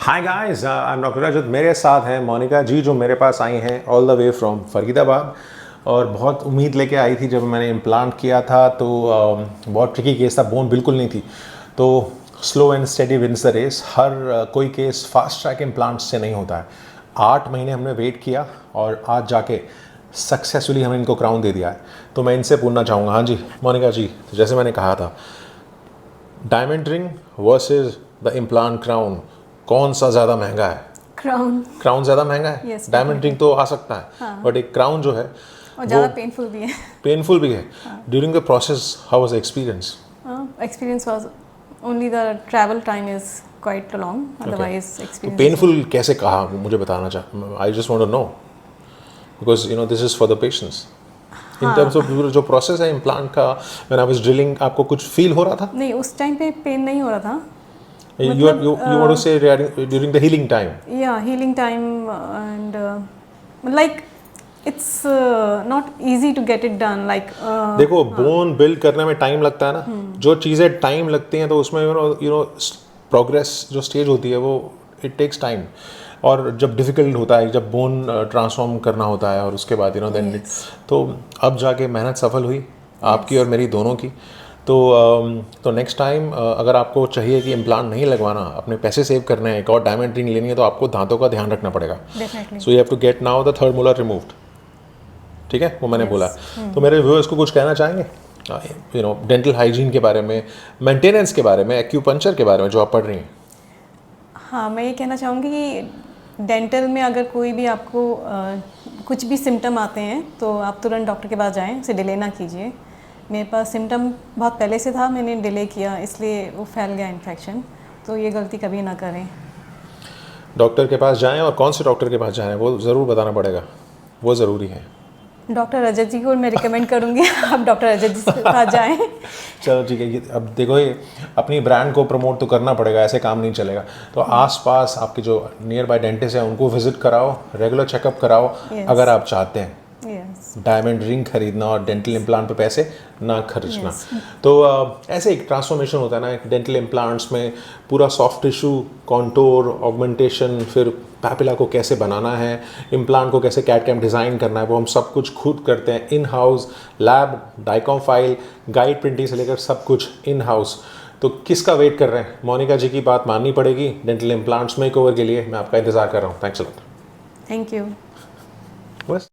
Hi guys, I am doctor Rajat. मेरे साथ हैं मोनिका जी, जो मेरे पास आई हैं all the way from Faridabad. और बहुत उम्मीद लेके आई थी। जब मैंने इम्प्लांट किया था तो बहुत ट्रिकी केस था, बोन बिल्कुल नहीं थी। तो slow and steady wins the race. हर कोई केस फास्ट ट्रैक इम्प्लांट से नहीं होता है। 8 महीने हमने वेट किया और आज जाके सक्सेसफुली हमने इनको क्राउन दे दिया है। तो मैं इनसे पूछना चाहूँगा, हाँ जी मोनिका जी, जैसे मैंने कहा था, diamond ring versus the implant crown, कौन सा ज़्यादा महंगा है? क्राउन ज़्यादा महंगा है। Yes, डायमंड रिंग तो आ सकता है, हाँ। बट एक क्राउन जो है और ज़्यादा पेनफुल भी है। पेनफुल भी है। During the process how was experience? Experience was only the travel time is quite long, otherwise तो एक्सपीरियंस पेनफुल कैसे कहा, मुझे बताना चाह, I just want to know, because you know this is for the patients. In terms of जो process है implant का, when I was drilling, आपको कुछ फील हो रहा था? नहीं, उस टाइम पे पेन नहीं हो रहा था। You want to say during the healing time? Yeah, healing time and like it's not easy to get it done. Like देखो, बोन बिल्ड करने में टाइम लगता है ना। जो चीज़ें टाइम लगती हैं तो उसमें यू नो प्रोग्रेस जो स्टेज होती है वो इट टेक्स टाइम। और जब डिफ़िकल्ट होता है, जब बोन ट्रांसफॉर्म करना होता है और उसके बाद देन तो अब जाके मेहनत सफल हुई आपकी और मेरी दोनों की। तो नेक्स्ट टाइम अगर आपको चाहिए कि इम्प्लांट नहीं लगवाना, अपने पैसे सेव करने हैं, एक और डायमंड रिंग लेनी है, तो आपको दांतों का ध्यान रखना पड़ेगा। So you have to get now the third molar removed. ठीक है, वो मैंने बोला। तो मेरे व्यूअर्स को कुछ कहना चाहेंगे यू नो डेंटल हाइजीन के बारे में, मेंटेनेंस के बारे में, एक्यूपंक्चर के बारे में जो आप पढ़ रही हैं? हाँ, मैं ये कहना चाहूँगी कि डेंटल में अगर कोई भी आपको कुछ भी सिम्टम आते हैं तो आप तुरंत डॉक्टर के पास जाएं, उसे डिले ना कीजिए। मेरे पास सिम्टम बहुत पहले से था, मैंने डिले किया इसलिए वो फैल गया इन्फेक्शन। तो ये गलती कभी ना करें। डॉक्टर के पास जाएं, और कौन से डॉक्टर के पास जाएं वो ज़रूर बताना पड़ेगा, वो ज़रूरी है। डॉक्टर रजत जी को मैं रिकमेंड करूँगी आप डॉक्टर रजत जी के पास जाएं। चलो ठीक है। अब देखो, ये अपनी ब्रांड को प्रमोट तो करना पड़ेगा, ऐसे काम नहीं चलेगा। तो आसपास आपके जो नियर बाय डेंटिस्ट हैं उनको विजिट कराओ, रेगुलर चेकअप कराओ। अगर आप चाहते हैं डायमंड रिंग खरीदना और डेंटल इम्प्लांट पे पैसे ना खर्चना। तो ऐसे एक ट्रांसफॉर्मेशन होता है ना डेंटल इम्प्लांट्स में, पूरा सॉफ्ट टिश्यू, कॉन्टोर, ऑगमेंटेशन, फिर पैपिला को कैसे बनाना है, इम्प्लांट को कैसे कैड कैम डिज़ाइन करना है, वो हम सब कुछ खुद करते हैं in house. Lab, DICOM file, guide printing से लेकर सब कुछ इन हाउस। तो किसका वेट कर रहे हैं? मोनिका जी की बात माननी पड़ेगी। डेंटल इम्प्लांट्स मेकओवर के लिए मैं आपका इंतज़ार कर रहा हूँ। Thanks a lot. Thank you. बस।